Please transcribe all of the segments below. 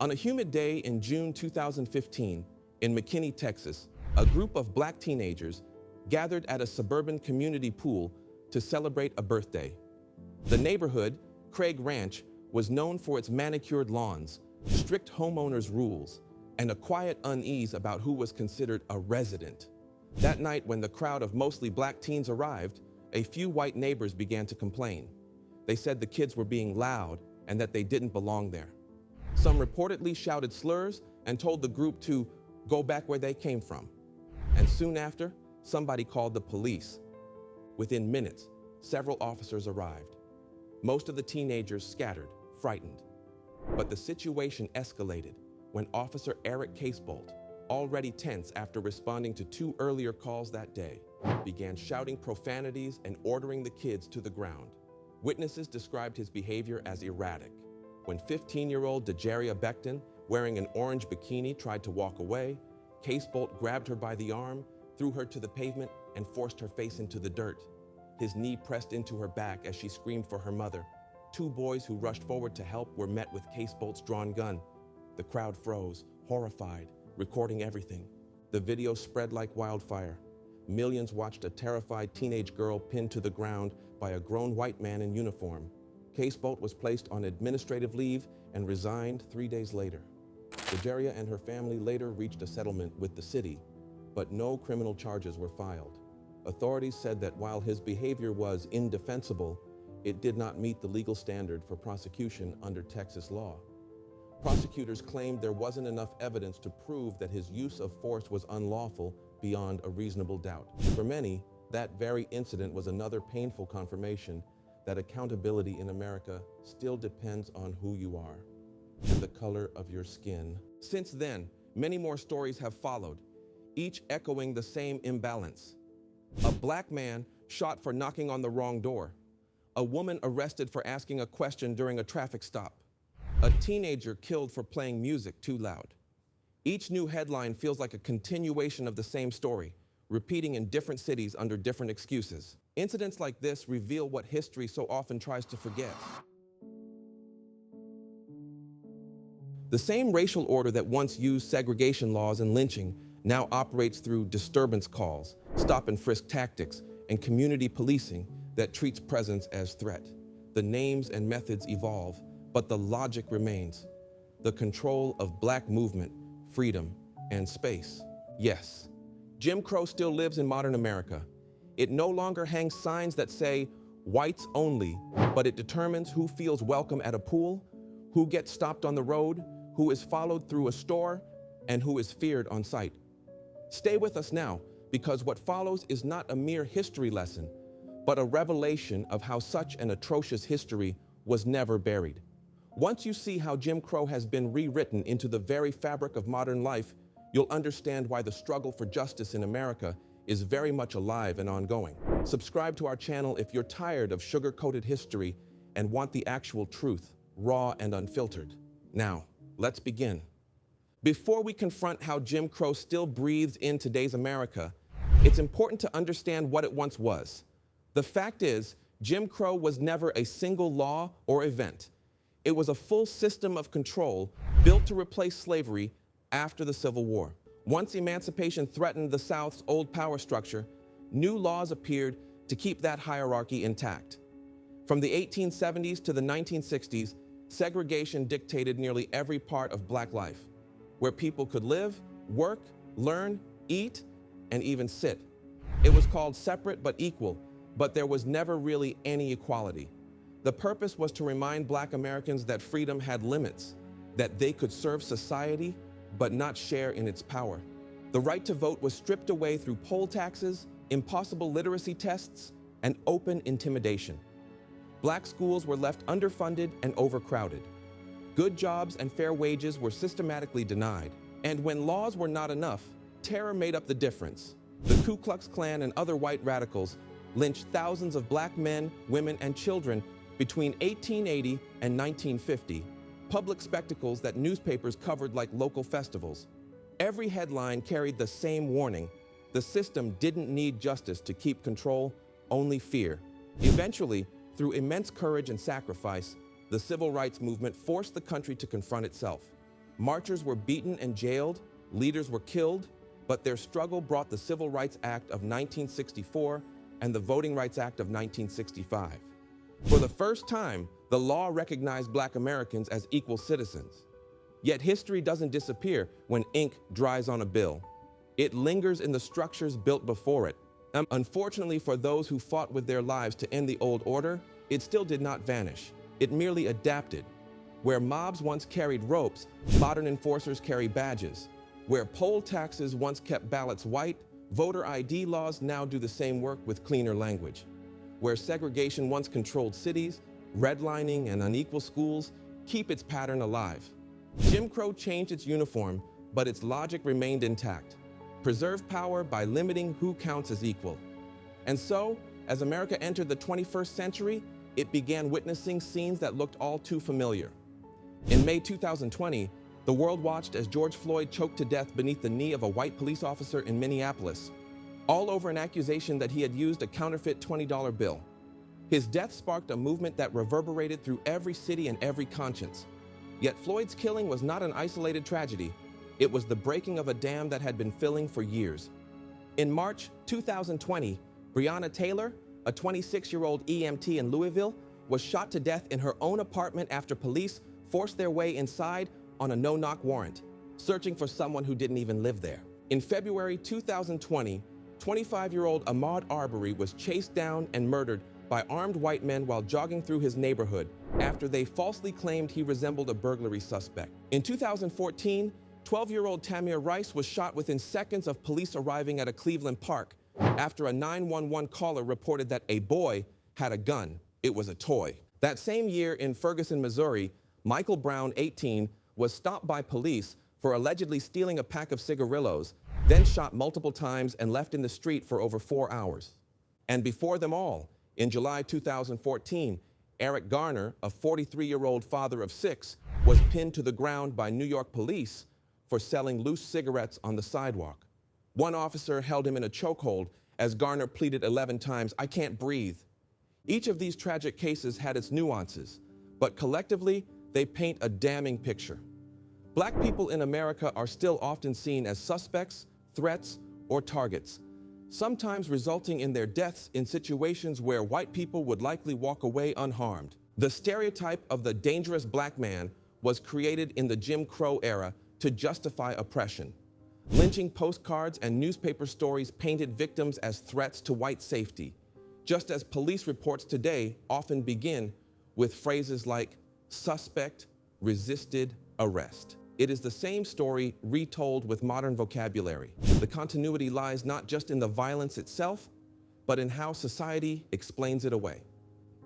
On a humid day in June 2015, in McKinney, Texas, a group of black teenagers gathered at a suburban community pool to celebrate a birthday. The neighborhood, Craig Ranch, was known for its manicured lawns, strict homeowners' rules, and a quiet unease about who was considered a resident. That night, when the crowd of mostly black teens arrived, a few white neighbors began to complain. They said the kids were being loud and that they didn't belong there. Some reportedly shouted slurs and told the group to go back where they came from. And soon after, somebody called the police. Within minutes, several officers arrived. Most of the teenagers scattered, frightened. But the situation escalated when Officer Eric Casebolt, already tense after responding to 2 earlier calls that day, began shouting profanities and ordering the kids to the ground. Witnesses described his behavior as erratic. When 15-year-old Dejaria Becton, wearing an orange bikini, tried to walk away, Casebolt grabbed her by the arm, threw her to the pavement, and forced her face into the dirt. His knee pressed into her back as she screamed for her mother. 2 boys who rushed forward to help were met with Casebolt's drawn gun. The crowd froze, horrified, recording everything. The video spread like wildfire. Millions watched a terrified teenage girl pinned to the ground by a grown white man in uniform. Casebolt was placed on administrative leave and resigned 3 days later. Dejaria and her family later reached a settlement with the city, but no criminal charges were filed. Authorities said that while his behavior was indefensible, it did not meet the legal standard for prosecution under Texas law. Prosecutors claimed there wasn't enough evidence to prove that his use of force was unlawful beyond a reasonable doubt. For many, that very incident was another painful confirmation that accountability in America still depends on who you are and the color of your skin. Since then, many more stories have followed, each echoing the same imbalance. A black man shot for knocking on the wrong door. A woman arrested for asking a question during a traffic stop. A teenager killed for playing music too loud. Each new headline feels like a continuation of the same story, repeating in different cities under different excuses. Incidents like this reveal what history so often tries to forget. The same racial order that once used segregation laws and lynching now operates through disturbance calls, stop and frisk tactics, and community policing that treats presence as threat. The names and methods evolve, but the logic remains. The control of black movement, freedom, and space. Yes, Jim Crow still lives in modern America. It no longer hangs signs that say, whites only, but it determines who feels welcome at a pool, who gets stopped on the road, who is followed through a store, and who is feared on sight. Stay with us now, because what follows is not a mere history lesson, but a revelation of how such an atrocious history was never buried. Once you see how Jim Crow has been rewritten into the very fabric of modern life, you'll understand why the struggle for justice in America is very much alive and ongoing. Subscribe to our channel if you're tired of sugar-coated history and want the actual truth, raw and unfiltered. Now, let's begin. Before we confront how Jim Crow still breathes in today's America, it's important to understand what it once was. The fact is, Jim Crow was never a single law or event. It was a full system of control built to replace slavery after the Civil War. Once emancipation threatened the South's old power structure, new laws appeared to keep that hierarchy intact. From the 1870s to the 1960s, segregation dictated nearly every part of black life, where people could live, work, learn, eat, and even sit. It was called separate but equal, but there was never really any equality. The purpose was to remind black Americans that freedom had limits, that they could serve society, but not share in its power. The right to vote was stripped away through poll taxes, impossible literacy tests, and open intimidation. Black schools were left underfunded and overcrowded. Good jobs and fair wages were systematically denied. And when laws were not enough, terror made up the difference. The Ku Klux Klan and other white radicals lynched thousands of black men, women, and children between 1880 and 1950, public spectacles that newspapers covered like local festivals. Every headline carried the same warning: the system didn't need justice to keep control, only fear. Eventually, through immense courage and sacrifice, the civil rights movement forced the country to confront itself. Marchers were beaten and jailed, leaders were killed, but their struggle brought the Civil Rights Act of 1964 and the Voting Rights Act of 1965. For the first time, the law recognized Black Americans as equal citizens. Yet history doesn't disappear when ink dries on a bill. It lingers in the structures built before it. Unfortunately for those who fought with their lives to end the old order, it still did not vanish. It merely adapted. Where mobs once carried ropes, modern enforcers carry badges. Where poll taxes once kept ballots white, voter ID laws now do the same work with cleaner language. Where segregation once controlled cities, redlining and unequal schools keep its pattern alive. Jim Crow changed its uniform, but its logic remained intact. Preserve power by limiting who counts as equal. And so, as America entered the 21st century, it began witnessing scenes that looked all too familiar. In May 2020, the world watched as George Floyd choked to death beneath the knee of a white police officer in Minneapolis, all over an accusation that he had used a counterfeit $20 bill. His death sparked a movement that reverberated through every city and every conscience. Yet Floyd's killing was not an isolated tragedy. It was the breaking of a dam that had been filling for years. In March 2020, Breonna Taylor, a 26-year-old EMT in Louisville, was shot to death in her own apartment after police forced their way inside on a no-knock warrant, searching for someone who didn't even live there. In February 2020, 25-year-old Ahmaud Arbery was chased down and murdered by armed white men while jogging through his neighborhood after they falsely claimed he resembled a burglary suspect. In 2014, 12-year-old Tamir Rice was shot within seconds of police arriving at a Cleveland park after a 911 caller reported that a boy had a gun. It was a toy. That same year in Ferguson, Missouri, Michael Brown, 18, was stopped by police for allegedly stealing a pack of cigarillos, then shot multiple times and left in the street for over 4 hours. And before them all, in July 2014, Eric Garner, a 43-year-old father of 6, was pinned to the ground by New York police for selling loose cigarettes on the sidewalk. One officer held him in a chokehold as Garner pleaded 11 times, "I can't breathe." Each of these tragic cases had its nuances, but collectively, they paint a damning picture. Black people in America are still often seen as suspects, threats, or targets, sometimes resulting in their deaths in situations where white people would likely walk away unharmed. The stereotype of the dangerous black man was created in the Jim Crow era to justify oppression. Lynching postcards and newspaper stories painted victims as threats to white safety, just as police reports today often begin with phrases like suspect, resisted, arrest. It is the same story retold with modern vocabulary. The continuity lies not just in the violence itself, but in how society explains it away.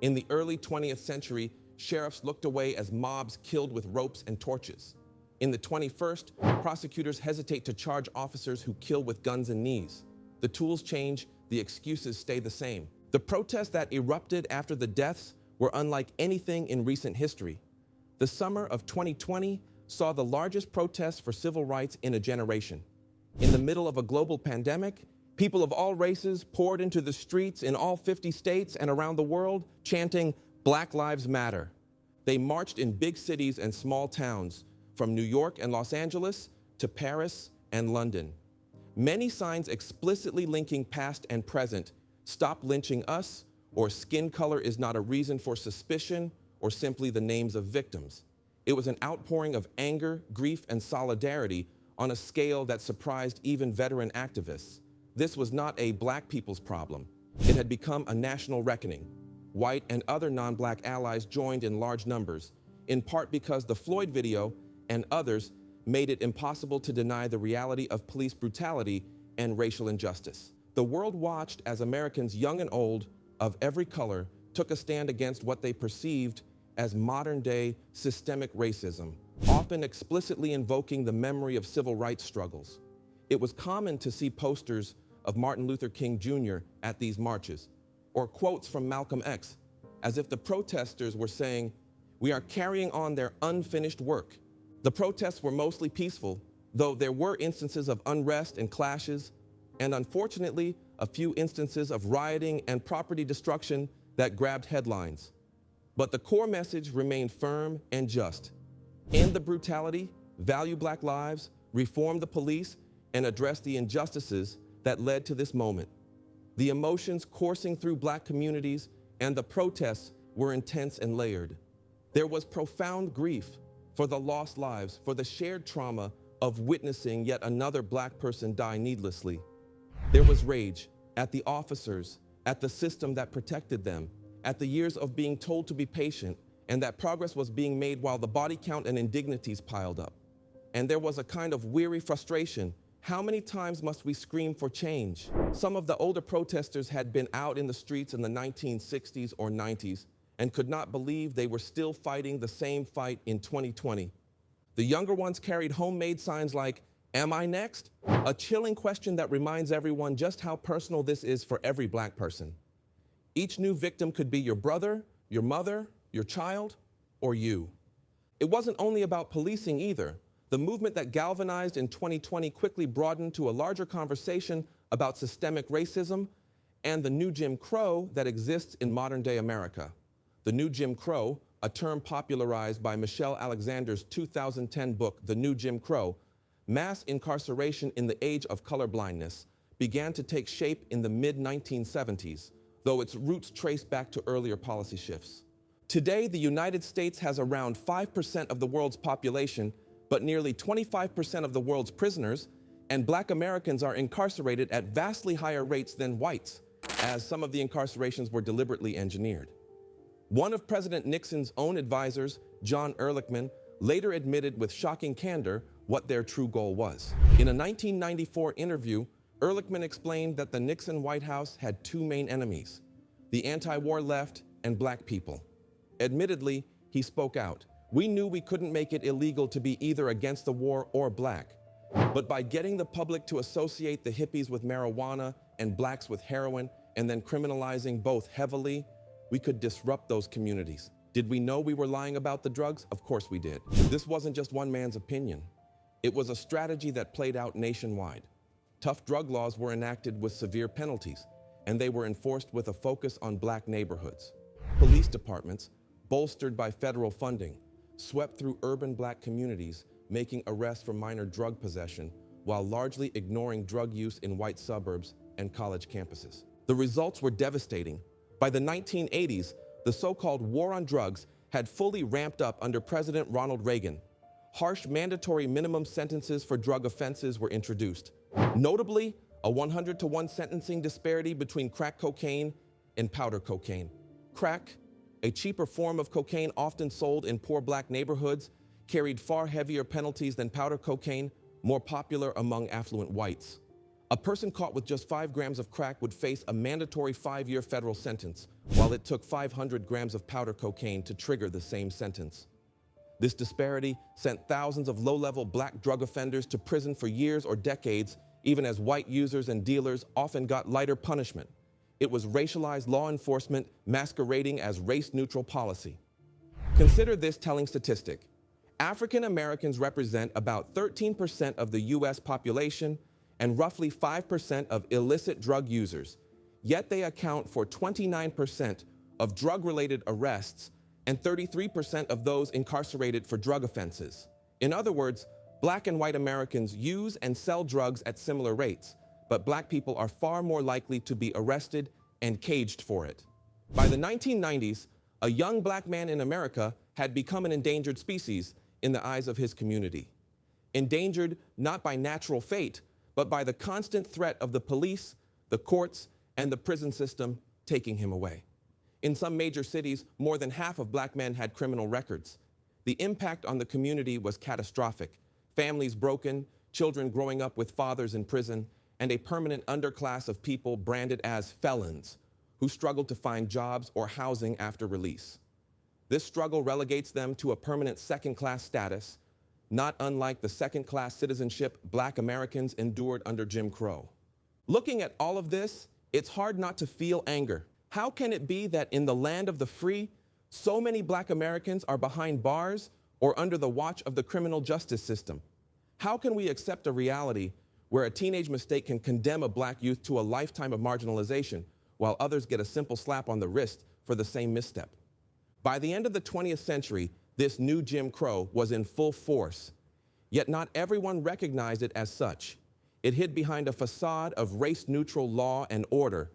In the early 20th century, sheriffs looked away as mobs killed with ropes and torches. In the 21st, prosecutors hesitate to charge officers who kill with guns and knees. The tools change, the excuses stay the same. The protests that erupted after the deaths were unlike anything in recent history. The summer of 2020 saw the largest protests for civil rights in a generation. In the middle of a global pandemic, people of all races poured into the streets in all 50 states and around the world, chanting, "Black Lives Matter." They marched in big cities and small towns, from New York and Los Angeles to Paris and London. Many signs explicitly linking past and present, "Stop lynching us," or "Skin color is not a reason for suspicion," or simply the names of victims. It was an outpouring of anger, grief, and solidarity on a scale that surprised even veteran activists. This was not a black people's problem. It had become a national reckoning. White and other non-black allies joined in large numbers, in part because the Floyd video and others made it impossible to deny the reality of police brutality and racial injustice. The world watched as Americans, young and old, of every color, took a stand against what they perceived as modern-day systemic racism, often explicitly invoking the memory of civil rights struggles. It was common to see posters of Martin Luther King Jr. at these marches, or quotes from Malcolm X, as if the protesters were saying, "We are carrying on their unfinished work." The protests were mostly peaceful, though there were instances of unrest and clashes, and unfortunately, a few instances of rioting and property destruction that grabbed headlines. But the core message remained firm and just. End the brutality, value black lives, reform the police, and address the injustices that led to this moment. The emotions coursing through black communities and the protests were intense and layered. There was profound grief for the lost lives, for the shared trauma of witnessing yet another black person die needlessly. There was rage at the officers, at the system that protected them, at the years of being told to be patient, and that progress was being made while the body count and indignities piled up. And there was a kind of weary frustration. How many times must we scream for change? Some of the older protesters had been out in the streets in the 1960s or 90s and could not believe they were still fighting the same fight in 2020. The younger ones carried homemade signs like, "Am I next?" A chilling question that reminds everyone just how personal this is for every black person. Each new victim could be your brother, your mother, your child, or you. It wasn't only about policing either. The movement that galvanized in 2020 quickly broadened to a larger conversation about systemic racism and the new Jim Crow that exists in modern-day America. The new Jim Crow, a term popularized by Michelle Alexander's 2010 book, The New Jim Crow, mass incarceration in the age of colorblindness, began to take shape in the mid-1970s, though its roots trace back to earlier policy shifts. Today, the United States has around 5% of the world's population, but nearly 25% of the world's prisoners, and black Americans are incarcerated at vastly higher rates than whites, as some of the incarcerations were deliberately engineered. One of President Nixon's own advisors, John Ehrlichman, later admitted with shocking candor what their true goal was. In a 1994 interview, Ehrlichman explained that the Nixon White House had two main enemies: the anti-war left and black people. Admittedly, he spoke out. "We knew we couldn't make it illegal to be either against the war or black. But by getting the public to associate the hippies with marijuana and blacks with heroin and then criminalizing both heavily, we could disrupt those communities." Did we know we were lying about the drugs? Of course we did. This wasn't just one man's opinion. It was a strategy that played out nationwide. Tough drug laws were enacted with severe penalties, and they were enforced with a focus on black neighborhoods. Police departments, bolstered by federal funding, swept through urban black communities, making arrests for minor drug possession, while largely ignoring drug use in white suburbs and college campuses. The results were devastating. By the 1980s, the so-called war on drugs had fully ramped up under President Ronald Reagan. Harsh mandatory minimum sentences for drug offenses were introduced. Notably, a 100-to-1 sentencing disparity between crack cocaine and powder cocaine. Crack, a cheaper form of cocaine often sold in poor black neighborhoods, carried far heavier penalties than powder cocaine, more popular among affluent whites. A person caught with just 5 grams of crack would face a mandatory 5-year federal sentence, while it took 500 grams of powder cocaine to trigger the same sentence. This disparity sent thousands of low-level black drug offenders to prison for years or decades, even as white users and dealers often got lighter punishment. It was racialized law enforcement masquerading as race-neutral policy. Consider this telling statistic. African Americans represent about 13% of the US population and roughly 5% of illicit drug users, yet they account for 29% of drug-related arrests and 33% of those incarcerated for drug offenses. In other words, black and white Americans use and sell drugs at similar rates, but black people are far more likely to be arrested and caged for it. By the 1990s, a young black man in America had become an endangered species in the eyes of his community. Endangered not by natural fate, but by the constant threat of the police, the courts, and the prison system taking him away. In some major cities, more than half of black men had criminal records. The impact on the community was catastrophic. Families broken, children growing up with fathers in prison, and a permanent underclass of people branded as felons who struggled to find jobs or housing after release. This struggle relegates them to a permanent second-class status, not unlike the second-class citizenship black Americans endured under Jim Crow. Looking at all of this, it's hard not to feel anger. How can it be that in the land of the free, so many black Americans are behind bars or under the watch of the criminal justice system? How can we accept a reality where a teenage mistake can condemn a black youth to a lifetime of marginalization, while others get a simple slap on the wrist for the same misstep? By the end of the 20th century, this new Jim Crow was in full force. Yet not everyone recognized it as such. It hid behind a facade of race-neutral law and order.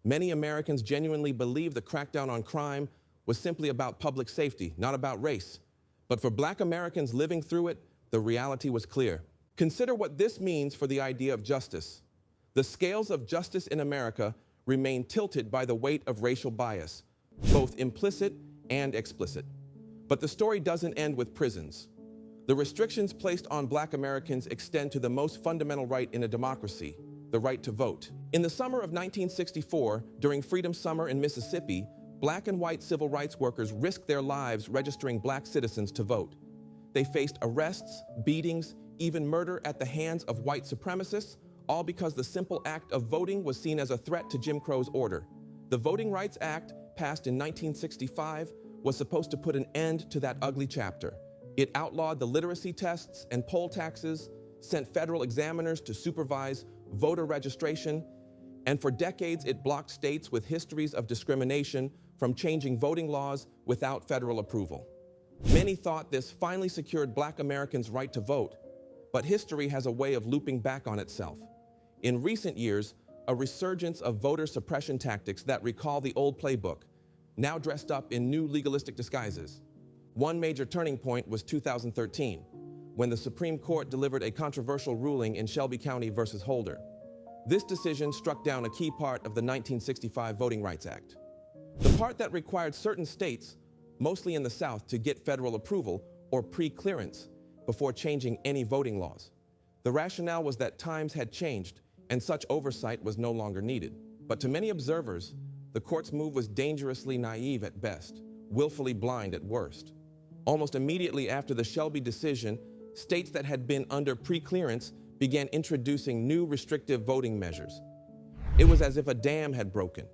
Many Americans genuinely believed the crackdown on crime was simply about public safety, not about race. But for Black Americans living through it, the reality was clear. Consider what this means for the idea of justice. The scales of justice in America remain tilted by the weight of racial bias, both implicit and explicit. But the story doesn't end with prisons. The restrictions placed on Black Americans extend to the most fundamental right in a democracy, the right to vote. In the summer of 1964, during Freedom Summer in Mississippi, Black and white civil rights workers risked their lives registering Black citizens to vote. They faced arrests, beatings, even murder at the hands of white supremacists, all because the simple act of voting was seen as a threat to Jim Crow's order. The Voting Rights Act, passed in 1965, was supposed to put an end to that ugly chapter. It outlawed the literacy tests and poll taxes, sent federal examiners to supervise voter registration, and for decades it blocked states with histories of discrimination from changing voting laws without federal approval. Many thought this finally secured Black Americans' right to vote, but history has a way of looping back on itself. In recent years, a resurgence of voter suppression tactics that recall the old playbook, now dressed up in new legalistic disguises. One major turning point was 2013, when the Supreme Court delivered a controversial ruling in Shelby County versus Holder. This decision struck down a key part of the 1965 Voting Rights Act. The part that required certain states, mostly in the South, to get federal approval or pre-clearance before changing any voting laws. The rationale was that times had changed and such oversight was no longer needed. But to many observers, the court's move was dangerously naive at best, willfully blind at worst. Almost immediately after the Shelby decision, states that had been under pre-clearance began introducing new restrictive voting measures. It was as if a dam had broken.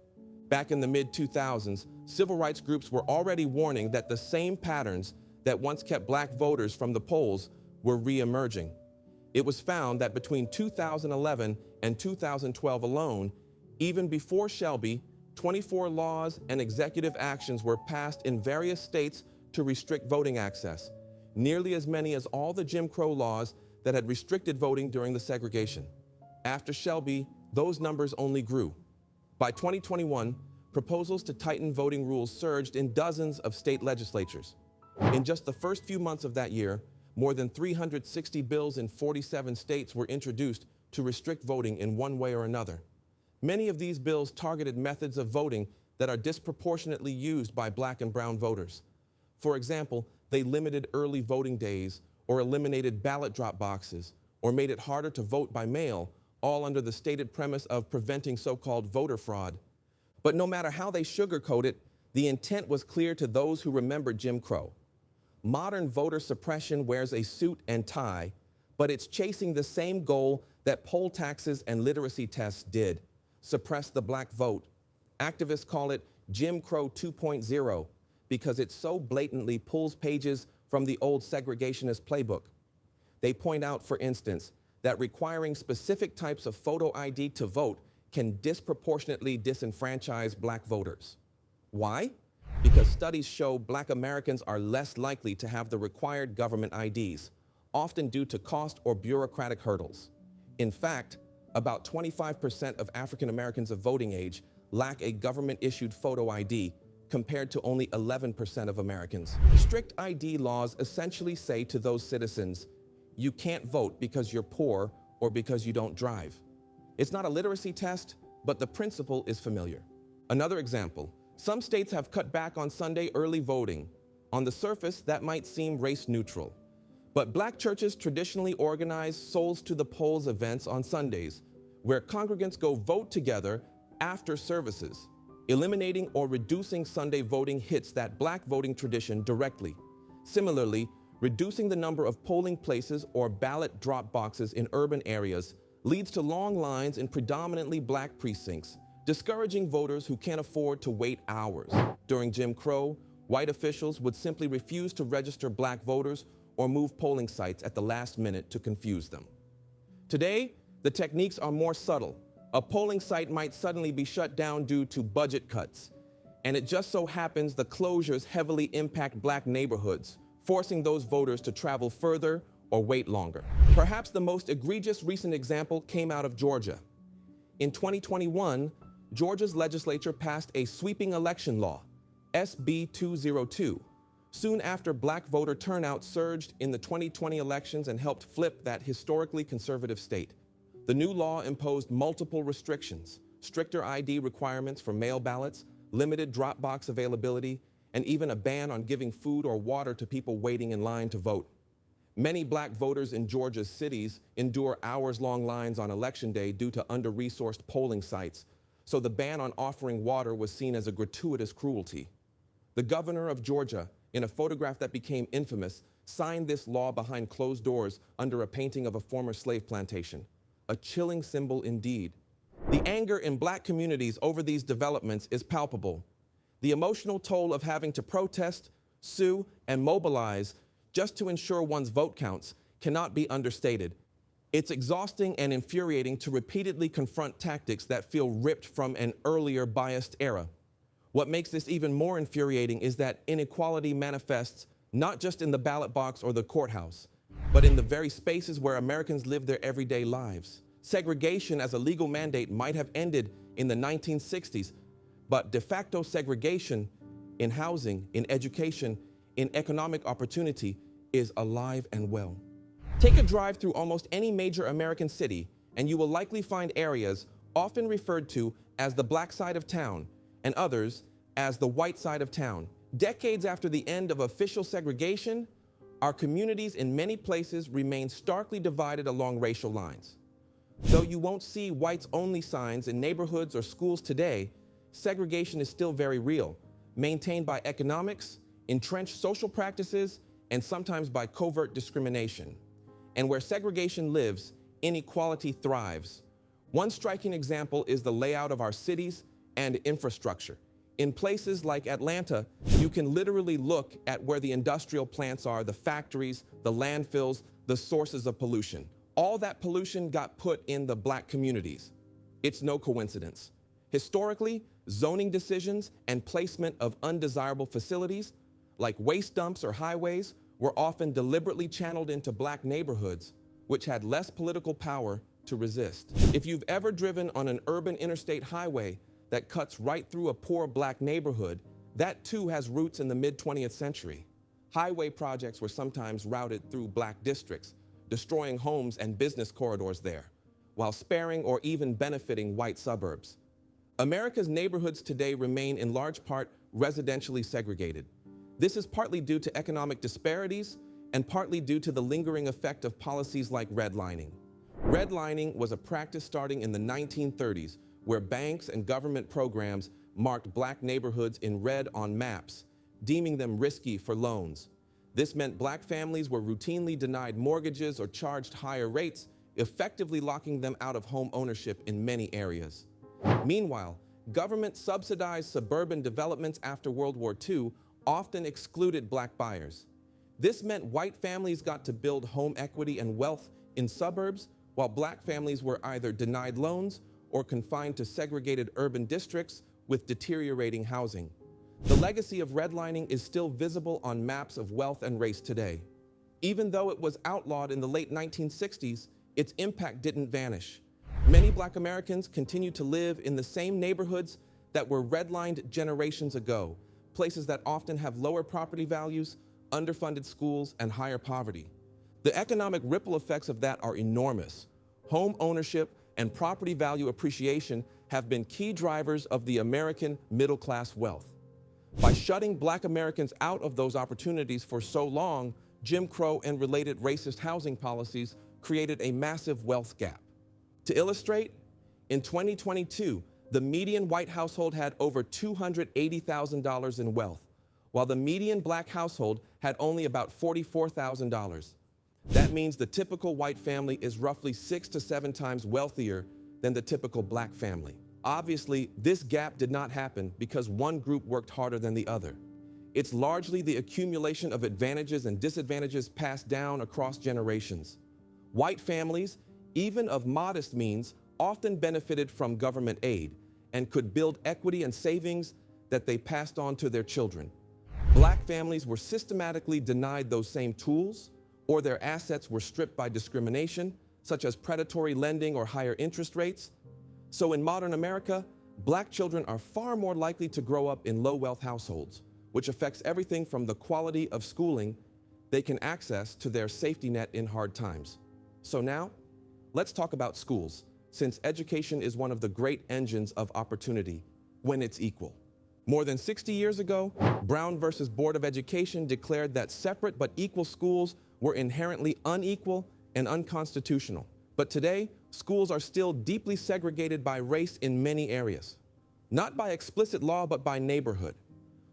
Back in the mid-2000s, civil rights groups were already warning that the same patterns that once kept Black voters from the polls were re-emerging. It was found that between 2011 and 2012 alone, even before Shelby, 24 laws and executive actions were passed in various states to restrict voting access, nearly as many as all the Jim Crow laws that had restricted voting during the segregation. After Shelby, those numbers only grew. By 2021, proposals to tighten voting rules surged in dozens of state legislatures. In just the first few months of that year, more than 360 bills in 47 states were introduced to restrict voting in one way or another. Many of these bills targeted methods of voting that are disproportionately used by Black and brown voters. For example, they limited early voting days or eliminated ballot drop boxes or made it harder to vote by mail, all under the stated premise of preventing so-called voter fraud. But no matter how they sugarcoat it, the intent was clear to those who remembered Jim Crow. Modern voter suppression wears a suit and tie, but it's chasing the same goal that poll taxes and literacy tests did: suppress the Black vote. Activists call it Jim Crow 2.0 because it so blatantly pulls pages from the old segregationist playbook. They point out, for instance, that requiring specific types of photo ID to vote can disproportionately disenfranchise Black voters. Why? Because studies show Black Americans are less likely to have the required government IDs, often due to cost or bureaucratic hurdles. In fact, about 25% of African Americans of voting age lack a government-issued photo ID, compared to only 11% of Americans. Strict ID laws essentially say to those citizens, you can't vote because you're poor or because you don't drive. It's not a literacy test, but the principle is familiar. Another example, some states have cut back on Sunday early voting. On the surface, that might seem race neutral. But Black churches traditionally organize Souls to the Polls events on Sundays, where congregants go vote together after services. Eliminating or reducing Sunday voting hits that Black voting tradition directly. Similarly, reducing the number of polling places or ballot drop boxes in urban areas leads to long lines in predominantly Black precincts, discouraging voters who can't afford to wait hours. During Jim Crow, white officials would simply refuse to register Black voters or move polling sites at the last minute to confuse them. Today, the techniques are more subtle. A polling site might suddenly be shut down due to budget cuts, and it just so happens the closures heavily impact Black neighborhoods, forcing those voters to travel further or wait longer. Perhaps the most egregious recent example came out of Georgia. In 2021, Georgia's legislature passed a sweeping election law, SB 202, soon after black voter turnout surged in the 2020 elections and helped flip that historically conservative state. The new law imposed multiple restrictions, stricter ID requirements for mail ballots, limited drop box availability, and even a ban on giving food or water to people waiting in line to vote. Many black voters in Georgia's cities endure hours-long lines on election day due to under-resourced polling sites, so the ban on offering water was seen as a gratuitous cruelty. The governor of Georgia, in a photograph that became infamous, signed this law behind closed doors under a painting of a former slave plantation. A chilling symbol indeed. The anger in black communities over these developments is palpable. The emotional toll of having to protest, sue, and mobilize just to ensure one's vote counts cannot be understated. It's exhausting and infuriating to repeatedly confront tactics that feel ripped from an earlier biased era. What makes this even more infuriating is that inequality manifests not just in the ballot box or the courthouse, but in the very spaces where Americans live their everyday lives. Segregation as a legal mandate might have ended in the 1960s, but de facto segregation in housing, in education, in economic opportunity is alive and well. Take a drive through almost any major American city, and you will likely find areas often referred to as the black side of town, and others as the white side of town. Decades after the end of official segregation, our communities in many places remain starkly divided along racial lines. Though you won't see whites-only signs in neighborhoods or schools today, segregation is still very real, maintained by economics, entrenched social practices, and sometimes by covert discrimination. And where segregation lives, inequality thrives. One striking example is the layout of our cities and infrastructure. In places like Atlanta, you can literally look at where the industrial plants are, the factories, the landfills, the sources of pollution. All that pollution got put in the black communities. It's no coincidence. Historically, zoning decisions and placement of undesirable facilities, like waste dumps or highways, were often deliberately channeled into black neighborhoods, which had less political power to resist. If you've ever driven on an urban interstate highway that cuts right through a poor black neighborhood, that too has roots in the mid-20th century. Highway projects were sometimes routed through black districts, destroying homes and business corridors there, while sparing or even benefiting white suburbs. America's neighborhoods today remain in large part residentially segregated. This is partly due to economic disparities and partly due to the lingering effect of policies like redlining. Redlining was a practice starting in the 1930s where banks and government programs marked black neighborhoods in red on maps, deeming them risky for loans. This meant black families were routinely denied mortgages or charged higher rates, effectively locking them out of home ownership in many areas. Meanwhile, government-subsidized suburban developments after World War II often excluded black buyers. This meant white families got to build home equity and wealth in suburbs, while black families were either denied loans or confined to segregated urban districts with deteriorating housing. The legacy of redlining is still visible on maps of wealth and race today. Even though it was outlawed in the late 1960s, its impact didn't vanish. Many black Americans continue to live in the same neighborhoods that were redlined generations ago, places that often have lower property values, underfunded schools, and higher poverty. The economic ripple effects of that are enormous. Home ownership and property value appreciation have been key drivers of the American middle-class wealth. By shutting black Americans out of those opportunities for so long, Jim Crow and related racist housing policies created a massive wealth gap. To illustrate, in 2022, the median white household had over $280,000 in wealth, while the median black household had only about $44,000. That means the typical white family is roughly 6 to 7 times wealthier than the typical black family. Obviously, this gap did not happen because one group worked harder than the other. It's largely the accumulation of advantages and disadvantages passed down across generations. White families, even of modest means, often benefited from government aid and could build equity and savings that they passed on to their children. Black families were systematically denied those same tools or their assets were stripped by discrimination, such as predatory lending or higher interest rates. So in modern America, Black children are far more likely to grow up in low-wealth households, which affects everything from the quality of schooling they can access to their safety net in hard times. So now, let's talk about schools, since education is one of the great engines of opportunity when it's equal. More than 60 years ago, Brown versus Board of Education declared that separate but equal schools were inherently unequal and unconstitutional. But today, schools are still deeply segregated by race in many areas. Not by explicit law, but by neighborhood.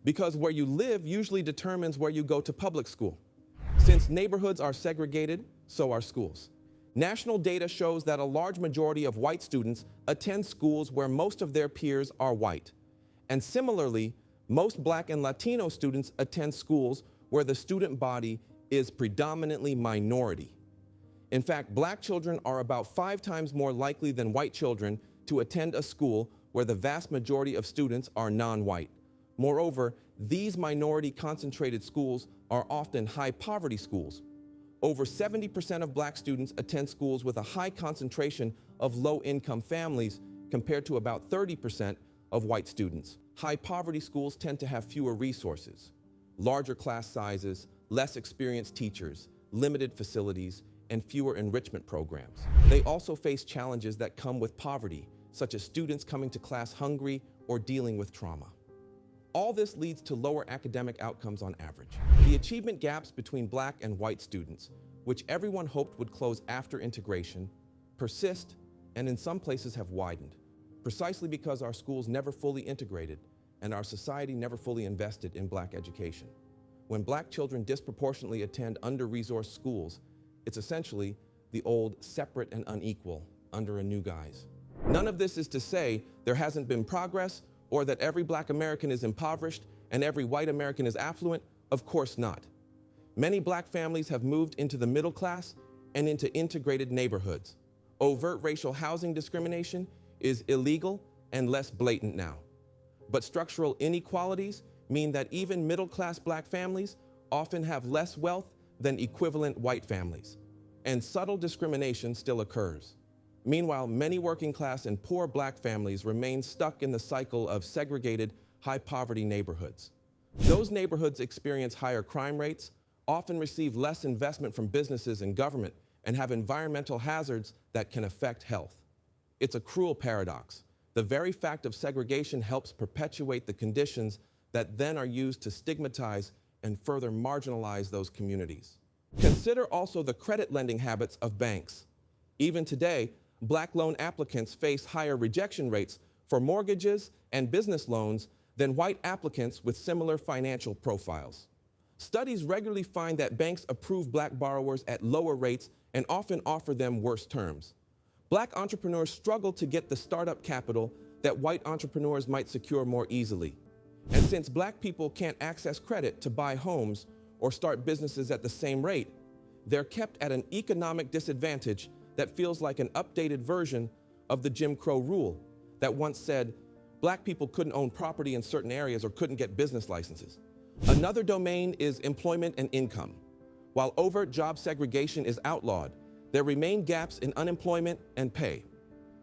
Because where you live usually determines where you go to public school. Since neighborhoods are segregated, so are schools. National data shows that a large majority of white students attend schools where most of their peers are white. And similarly, most Black and Latino students attend schools where the student body is predominantly minority. In fact, Black children are about 5 times more likely than white children to attend a school where the vast majority of students are non-white. Moreover, these minority-concentrated schools are often high-poverty schools. Over 70% of Black students attend schools with a high concentration of low-income families compared to about 30% of white students. High-poverty schools tend to have fewer resources, larger class sizes, less experienced teachers, limited facilities, and fewer enrichment programs. They also face challenges that come with poverty, such as students coming to class hungry or dealing with trauma. All this leads to lower academic outcomes on average. The achievement gaps between Black and white students, which everyone hoped would close after integration, persist and in some places have widened, precisely because our schools never fully integrated and our society never fully invested in Black education. When Black children disproportionately attend under-resourced schools, it's essentially the old separate and unequal under a new guise. None of this is to say there hasn't been progress or that every Black American is impoverished and every white American is affluent. Of course not. Many Black families have moved into the middle class and into integrated neighborhoods. Overt racial housing discrimination is illegal and less blatant now. But structural inequalities mean that even middle-class Black families often have less wealth than equivalent white families, and subtle discrimination still occurs. Meanwhile, many working-class and poor Black families remain stuck in the cycle of segregated, high-poverty neighborhoods. Those neighborhoods experience higher crime rates, often receive less investment from businesses and government, and have environmental hazards that can affect health. It's a cruel paradox. The very fact of segregation helps perpetuate the conditions that then are used to stigmatize and further marginalize those communities. Consider also the credit lending habits of banks. Even today, Black loan applicants face higher rejection rates for mortgages and business loans than white applicants with similar financial profiles. Studies regularly find that banks approve Black borrowers at lower rates and often offer them worse terms. Black entrepreneurs struggle to get the startup capital that white entrepreneurs might secure more easily. And since Black people can't access credit to buy homes or start businesses at the same rate, they're kept at an economic disadvantage that feels like an updated version of the Jim Crow rule that once said Black people couldn't own property in certain areas or couldn't get business licenses. Another domain is employment and income. While overt job segregation is outlawed, there remain gaps in unemployment and pay.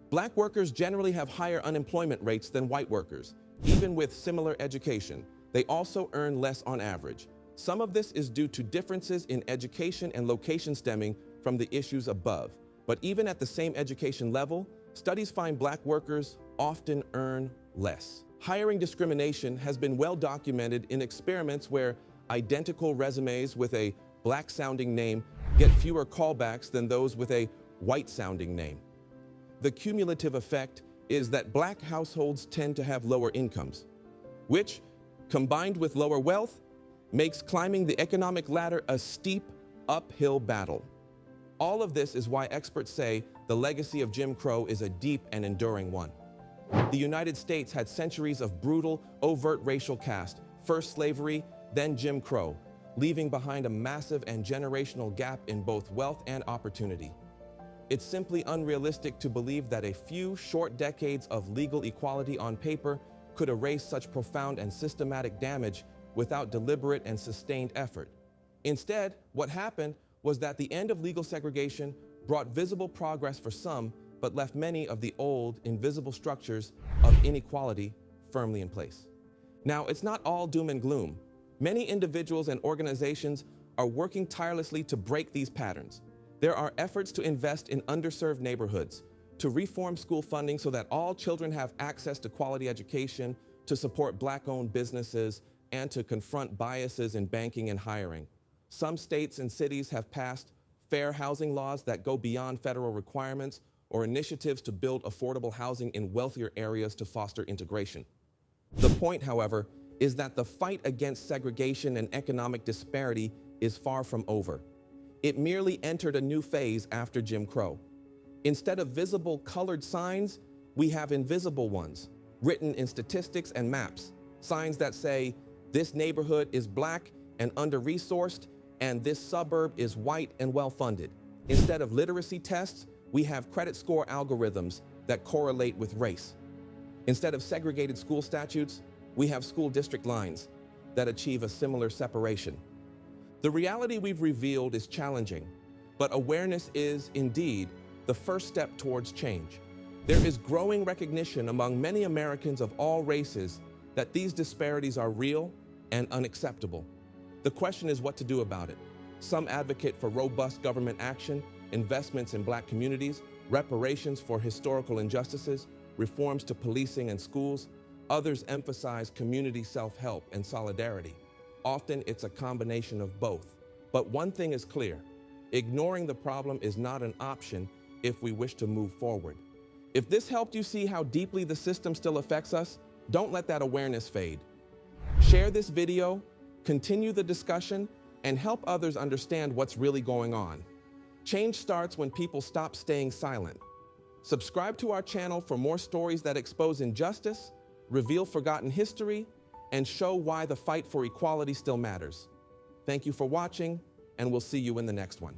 Black workers generally have higher unemployment rates than white workers. Even with similar education, they also earn less on average. Some of this is due to differences in education and location stemming from the issues above. But even at the same education level, studies find Black workers often earn less. Hiring discrimination has been well documented in experiments where identical resumes with a Black-sounding name get fewer callbacks than those with a white-sounding name. The cumulative effect is that Black households tend to have lower incomes, which, combined with lower wealth, makes climbing the economic ladder a steep, uphill battle. All of this is why experts say the legacy of Jim Crow is a deep and enduring one. The United States had centuries of brutal, overt racial caste, first slavery, then Jim Crow, leaving behind a massive and generational gap in both wealth and opportunity. It's simply unrealistic to believe that a few short decades of legal equality on paper could erase such profound and systematic damage without deliberate and sustained effort. Instead, what happened was that the end of legal segregation brought visible progress for some, but left many of the old, invisible structures of inequality firmly in place. Now, it's not all doom and gloom. Many individuals and organizations are working tirelessly to break these patterns. There are efforts to invest in underserved neighborhoods, to reform school funding so that all children have access to quality education, to support Black-owned businesses, and to confront biases in banking and hiring. Some states and cities have passed fair housing laws that go beyond federal requirements, or initiatives to build affordable housing in wealthier areas to foster integration. The point, however, is that the fight against segregation and economic disparity is far from over. It merely entered a new phase after Jim Crow. Instead of visible colored signs, we have invisible ones, written in statistics and maps, signs that say, this neighborhood is Black and under-resourced, and this suburb is white and well-funded. Instead of literacy tests, we have credit score algorithms that correlate with race. Instead of segregated school statutes, we have school district lines that achieve a similar separation. The reality we've revealed is challenging, but awareness is, indeed, the first step towards change. There is growing recognition among many Americans of all races that these disparities are real and unacceptable. The question is what to do about it. Some advocate for robust government action, investments in Black communities, reparations for historical injustices, reforms to policing and schools. Others emphasize community self-help and solidarity. Often it's a combination of both. But one thing is clear: ignoring the problem is not an option if we wish to move forward. If this helped you see how deeply the system still affects us, don't let that awareness fade. Share this video, continue the discussion, and help others understand what's really going on. Change starts when people stop staying silent. Subscribe to our channel for more stories that expose injustice, reveal forgotten history, and show why the fight for equality still matters. Thank you for watching, and we'll see you in the next one.